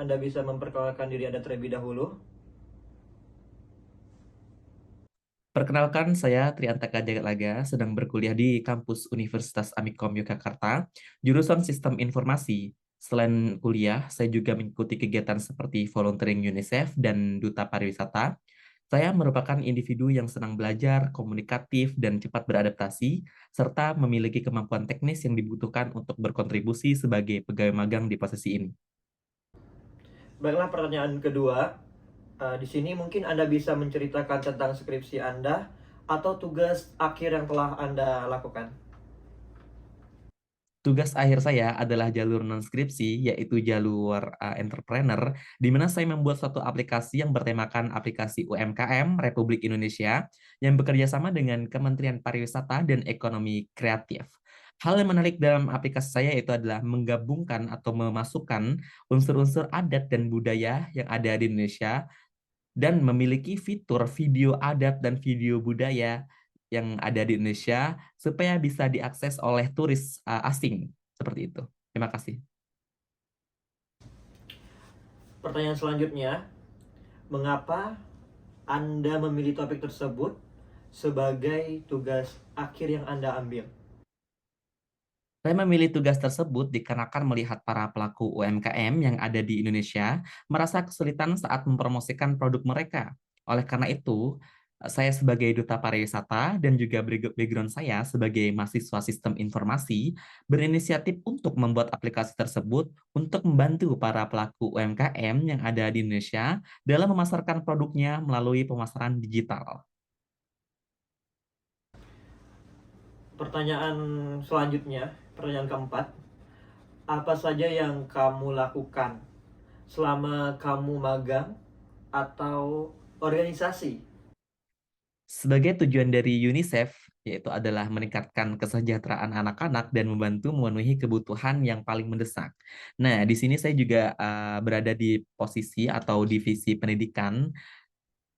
Anda bisa memperkenalkan diri Anda terlebih dahulu? Perkenalkan, saya Triantaka Jagalaga, sedang berkuliah di kampus Universitas Amikom Yogyakarta, jurusan Sistem Informasi. Selain kuliah, saya juga mengikuti kegiatan seperti volunteering UNICEF dan Duta Pariwisata. Saya merupakan individu yang senang belajar, komunikatif, dan cepat beradaptasi, serta memiliki kemampuan teknis yang dibutuhkan untuk berkontribusi sebagai pegawai magang di posisi ini. Baiklah, pertanyaan kedua. Di sini mungkin Anda bisa menceritakan tentang skripsi Anda atau tugas akhir yang telah Anda lakukan. Tugas akhir saya adalah jalur non-skripsi, yaitu jalur entrepreneur, di mana saya membuat suatu aplikasi yang bertemakan aplikasi UMKM Republik Indonesia yang bekerja sama dengan Kementerian Pariwisata dan Ekonomi Kreatif. Hal yang menarik dalam aplikasi saya itu adalah menggabungkan atau memasukkan unsur-unsur adat dan budaya yang ada di Indonesia dan memiliki fitur video adat dan video budaya yang ada di Indonesia supaya bisa diakses oleh turis asing seperti itu. Terima kasih. Pertanyaan selanjutnya, mengapa Anda memilih topik tersebut sebagai tugas akhir yang Anda ambil? Saya memilih tugas tersebut dikarenakan melihat para pelaku UMKM yang ada di Indonesia merasa kesulitan saat mempromosikan produk mereka. Oleh karena itu, saya sebagai duta pariwisata dan juga background saya sebagai mahasiswa sistem informasi berinisiatif untuk membuat aplikasi tersebut untuk membantu para pelaku UMKM yang ada di Indonesia dalam memasarkan produknya melalui pemasaran digital. Pertanyaan selanjutnya, pertanyaan keempat, apa saja yang kamu lakukan selama kamu magang atau organisasi? Sebagai tujuan dari UNICEF, yaitu adalah meningkatkan kesejahteraan anak-anak dan membantu memenuhi kebutuhan yang paling mendesak. Nah, di sini saya juga berada di posisi atau divisi pendidikan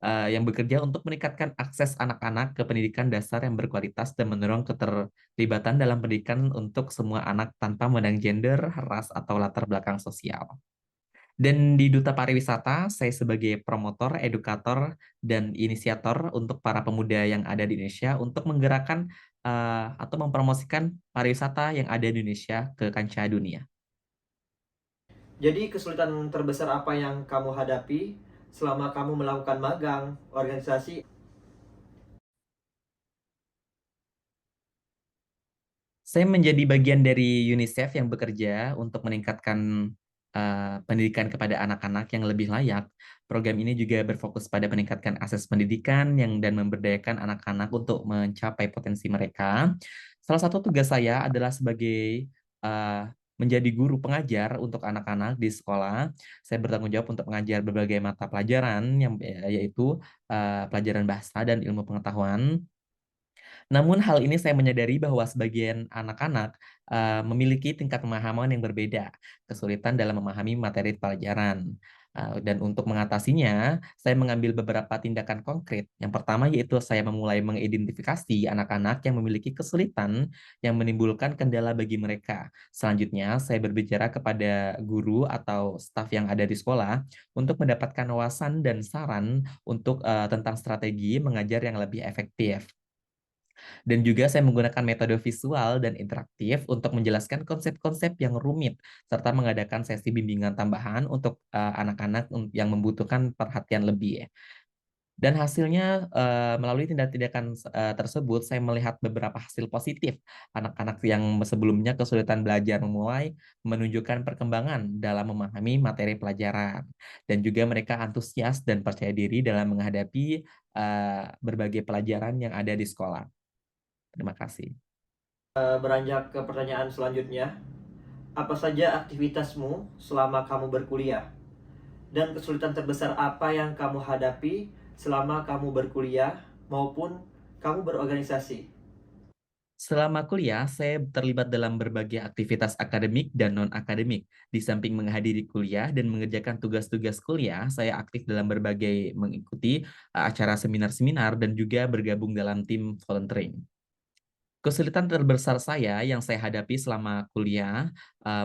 yang bekerja untuk meningkatkan akses anak-anak ke pendidikan dasar yang berkualitas dan mendorong keterlibatan dalam pendidikan untuk semua anak tanpa memandang gender, ras, atau latar belakang sosial. Dan di Duta Pariwisata, saya sebagai promotor, edukator, dan inisiator untuk para pemuda yang ada di Indonesia untuk menggerakkan atau mempromosikan pariwisata yang ada di Indonesia ke kancah dunia. Jadi kesulitan terbesar apa yang kamu hadapi selama kamu melakukan magang, organisasi? Saya menjadi bagian dari UNICEF yang bekerja untuk meningkatkan pendidikan kepada anak-anak yang lebih layak. Program ini juga berfokus pada meningkatkan akses pendidikan dan memberdayakan anak-anak untuk mencapai potensi mereka. Salah satu tugas saya adalah sebagai uh, menjadi guru pengajar untuk anak-anak di sekolah. Saya bertanggung jawab untuk mengajar berbagai mata pelajaran yaitu pelajaran bahasa dan ilmu pengetahuan. Namun hal ini saya menyadari bahwa sebagian anak-anak memiliki tingkat pemahaman yang berbeda, kesulitan dalam memahami materi pelajaran. Dan untuk mengatasinya, saya mengambil beberapa tindakan konkret. Yang pertama yaitu saya memulai mengidentifikasi anak-anak yang memiliki kesulitan yang menimbulkan kendala bagi mereka. Selanjutnya, saya berbicara kepada guru atau staf yang ada di sekolah untuk mendapatkan wawasan dan saran untuk tentang strategi mengajar yang lebih efektif. Dan juga saya menggunakan metode visual dan interaktif untuk menjelaskan konsep-konsep yang rumit, serta mengadakan sesi bimbingan tambahan untuk anak-anak yang membutuhkan perhatian lebih. Dan hasilnya melalui tindak-tindakan tersebut, saya melihat beberapa hasil positif. Anak-anak yang sebelumnya kesulitan belajar memulai menunjukkan perkembangan dalam memahami materi pelajaran. Dan juga mereka antusias dan percaya diri dalam menghadapi berbagai pelajaran yang ada di sekolah. Terima kasih. Beranjak ke pertanyaan selanjutnya, apa saja aktivitasmu selama kamu berkuliah? Dan kesulitan terbesar apa yang kamu hadapi selama kamu berkuliah maupun kamu berorganisasi? Selama kuliah, saya terlibat dalam berbagai aktivitas akademik dan non-akademik. Di samping menghadiri kuliah dan mengerjakan tugas-tugas kuliah, saya aktif dalam mengikuti acara seminar-seminar dan juga bergabung dalam tim volunteering. Kesulitan terbesar saya yang saya hadapi selama kuliah,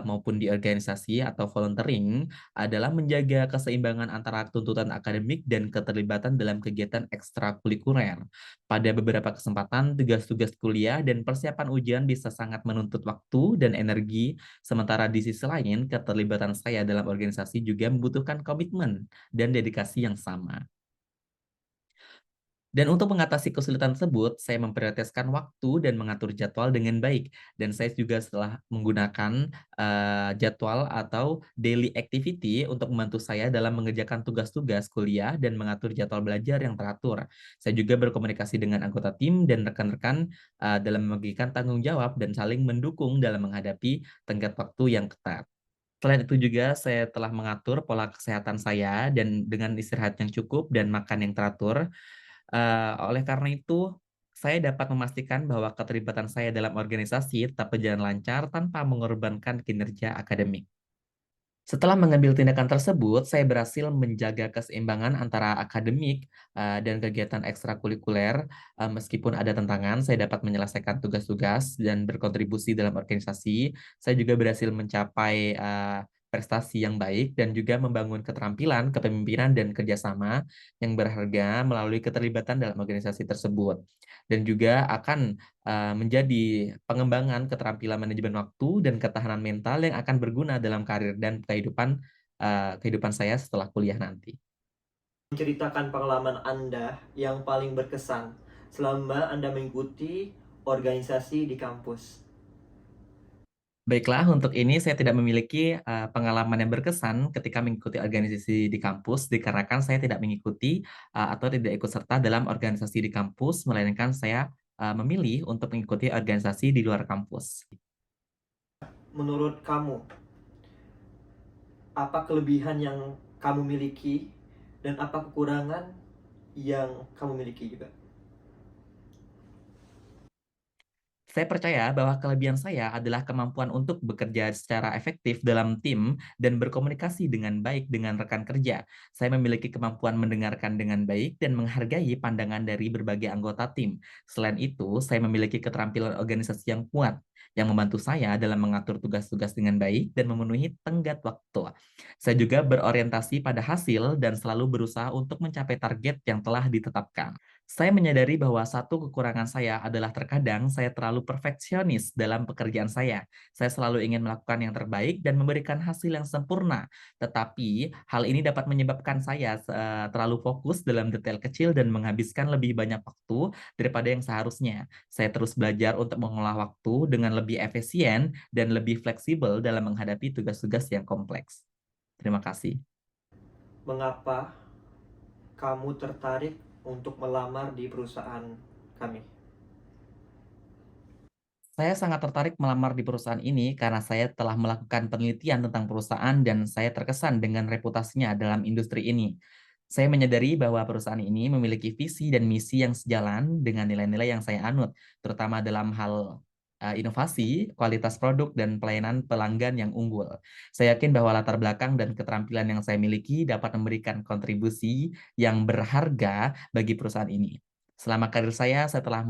maupun di organisasi atau volunteering adalah menjaga keseimbangan antara tuntutan akademik dan keterlibatan dalam kegiatan ekstrakurikuler. Pada beberapa kesempatan, tugas-tugas kuliah dan persiapan ujian bisa sangat menuntut waktu dan energi, sementara di sisi lain, keterlibatan saya dalam organisasi juga membutuhkan komitmen dan dedikasi yang sama. Dan untuk mengatasi kesulitan tersebut, saya memprioritaskan waktu dan mengatur jadwal dengan baik. Dan saya juga setelah menggunakan jadwal atau daily activity untuk membantu saya dalam mengerjakan tugas-tugas kuliah dan mengatur jadwal belajar yang teratur. Saya juga berkomunikasi dengan anggota tim dan rekan-rekan dalam membagikan tanggung jawab dan saling mendukung dalam menghadapi tenggat waktu yang ketat. Selain itu juga saya telah mengatur pola kesehatan saya dan dengan istirahat yang cukup dan makan yang teratur. Oleh karena itu, saya dapat memastikan bahwa keterlibatan saya dalam organisasi tetap berjalan lancar tanpa mengorbankan kinerja akademik. Setelah mengambil tindakan tersebut, saya berhasil menjaga keseimbangan antara akademik dan kegiatan ekstrakurikuler. Meskipun ada tantangan, saya dapat menyelesaikan tugas-tugas dan berkontribusi dalam organisasi. Saya juga berhasil mencapai prestasi yang baik dan juga membangun keterampilan, kepemimpinan, dan kerjasama yang berharga melalui keterlibatan dalam organisasi tersebut. Dan juga akan menjadi pengembangan keterampilan manajemen waktu dan ketahanan mental yang akan berguna dalam karir dan kehidupan saya setelah kuliah nanti. Menceritakan pengalaman Anda yang paling berkesan selama Anda mengikuti organisasi di kampus. Baiklah, untuk ini saya tidak memiliki pengalaman yang berkesan ketika mengikuti organisasi di kampus, dikarenakan saya tidak mengikuti atau tidak ikut serta dalam organisasi di kampus, melainkan saya memilih untuk mengikuti organisasi di luar kampus. Menurut kamu, apa kelebihan yang kamu miliki dan apa kekurangan yang kamu miliki juga? Saya percaya bahwa kelebihan saya adalah kemampuan untuk bekerja secara efektif dalam tim dan berkomunikasi dengan baik dengan rekan kerja. Saya memiliki kemampuan mendengarkan dengan baik dan menghargai pandangan dari berbagai anggota tim. Selain itu, saya memiliki keterampilan organisasi yang kuat yang membantu saya dalam mengatur tugas-tugas dengan baik dan memenuhi tenggat waktu. Saya juga berorientasi pada hasil dan selalu berusaha untuk mencapai target yang telah ditetapkan. Saya menyadari bahwa satu kekurangan saya adalah terkadang saya terlalu perfeksionis dalam pekerjaan saya. Saya selalu ingin melakukan yang terbaik dan memberikan hasil yang sempurna. Tetapi hal ini dapat menyebabkan saya terlalu fokus dalam detail kecil dan menghabiskan lebih banyak waktu daripada yang seharusnya. Saya terus belajar untuk mengolah waktu dengan lebih efisien dan lebih fleksibel dalam menghadapi tugas-tugas yang kompleks. Terima kasih. Mengapa kamu tertarik untuk melamar di perusahaan kami? Saya sangat tertarik melamar di perusahaan ini karena saya telah melakukan penelitian tentang perusahaan dan saya terkesan dengan reputasinya dalam industri ini. Saya menyadari bahwa perusahaan ini memiliki visi dan misi yang sejalan dengan nilai-nilai yang saya anut, terutama dalam hal inovasi, kualitas produk, dan pelayanan pelanggan yang unggul. Saya yakin bahwa latar belakang dan keterampilan yang saya miliki dapat memberikan kontribusi yang berharga bagi perusahaan ini. Selama karir saya telah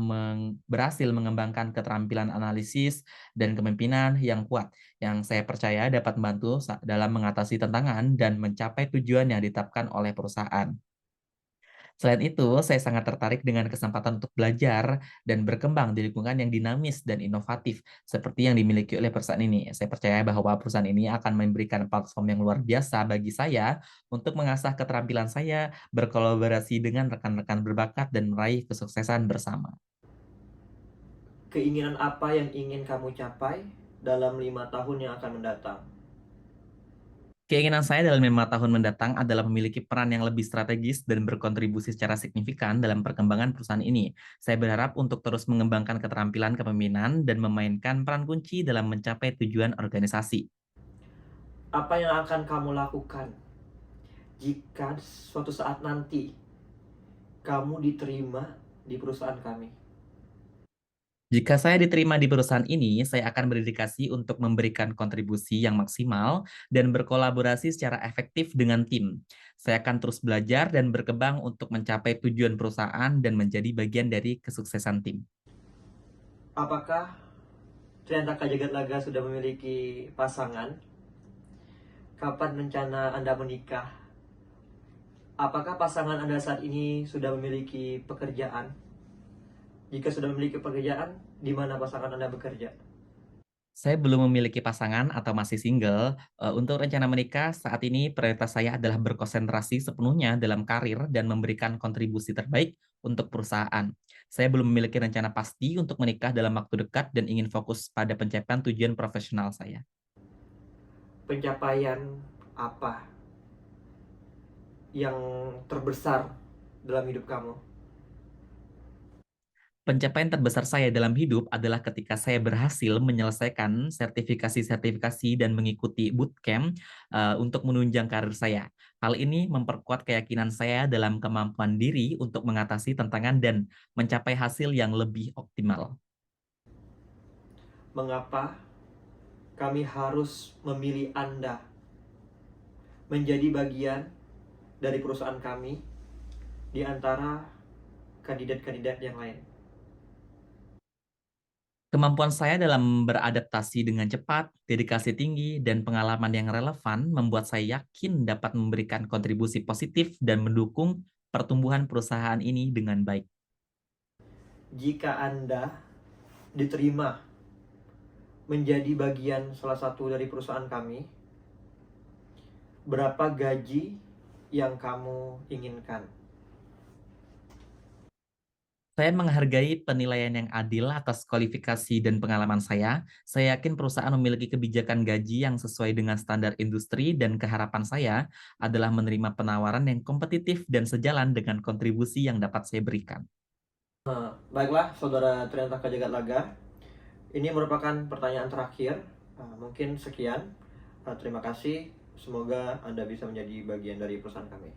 berhasil mengembangkan keterampilan analisis dan kepemimpinan yang kuat, yang saya percaya dapat membantu dalam mengatasi tantangan dan mencapai tujuan yang ditetapkan oleh perusahaan. Selain itu, saya sangat tertarik dengan kesempatan untuk belajar dan berkembang di lingkungan yang dinamis dan inovatif seperti yang dimiliki oleh perusahaan ini. Saya percaya bahwa perusahaan ini akan memberikan platform yang luar biasa bagi saya untuk mengasah keterampilan saya, berkolaborasi dengan rekan-rekan berbakat, dan meraih kesuksesan bersama. Keinginan apa yang ingin kamu capai dalam 5 tahun yang akan mendatang? Keinginan saya dalam 5 tahun mendatang adalah memiliki peran yang lebih strategis dan berkontribusi secara signifikan dalam perkembangan perusahaan ini. Saya berharap untuk terus mengembangkan keterampilan kepemimpinan dan memainkan peran kunci dalam mencapai tujuan organisasi. Apa yang akan kamu lakukan jika suatu saat nanti kamu diterima di perusahaan kami? Jika saya diterima di perusahaan ini, saya akan berdedikasi untuk memberikan kontribusi yang maksimal dan berkolaborasi secara efektif dengan tim. Saya akan terus belajar dan berkembang untuk mencapai tujuan perusahaan dan menjadi bagian dari kesuksesan tim. Apakah Triantaka Jagat Laga sudah memiliki pasangan? Kapan rencana Anda menikah? Apakah pasangan Anda saat ini sudah memiliki pekerjaan? Jika sudah memiliki pekerjaan, di mana pasangan Anda bekerja? Saya belum memiliki pasangan atau masih single. Untuk rencana menikah, saat ini prioritas saya adalah berkonsentrasi sepenuhnya dalam karir dan memberikan kontribusi terbaik untuk perusahaan. Saya belum memiliki rencana pasti untuk menikah dalam waktu dekat dan ingin fokus pada pencapaian tujuan profesional saya. Pencapaian apa yang terbesar dalam hidup kamu? Pencapaian terbesar saya dalam hidup adalah ketika saya berhasil menyelesaikan sertifikasi-sertifikasi dan mengikuti bootcamp untuk menunjang karir saya. Hal ini memperkuat keyakinan saya dalam kemampuan diri untuk mengatasi tantangan dan mencapai hasil yang lebih optimal. Mengapa kami harus memilih Anda menjadi bagian dari perusahaan kami di antara kandidat-kandidat yang lain? Kemampuan saya dalam beradaptasi dengan cepat, dedikasi tinggi, dan pengalaman yang relevan membuat saya yakin dapat memberikan kontribusi positif dan mendukung pertumbuhan perusahaan ini dengan baik. Jika Anda diterima menjadi bagian salah satu dari perusahaan kami, berapa gaji yang kamu inginkan? Saya menghargai penilaian yang adil atas kualifikasi dan pengalaman saya. Saya yakin perusahaan memiliki kebijakan gaji yang sesuai dengan standar industri dan keharapan saya adalah menerima penawaran yang kompetitif dan sejalan dengan kontribusi yang dapat saya berikan. Baiklah, Saudara Triantaka Jagat Laga. Ini merupakan pertanyaan terakhir. Mungkin sekian. Terima kasih. Semoga Anda bisa menjadi bagian dari perusahaan kami.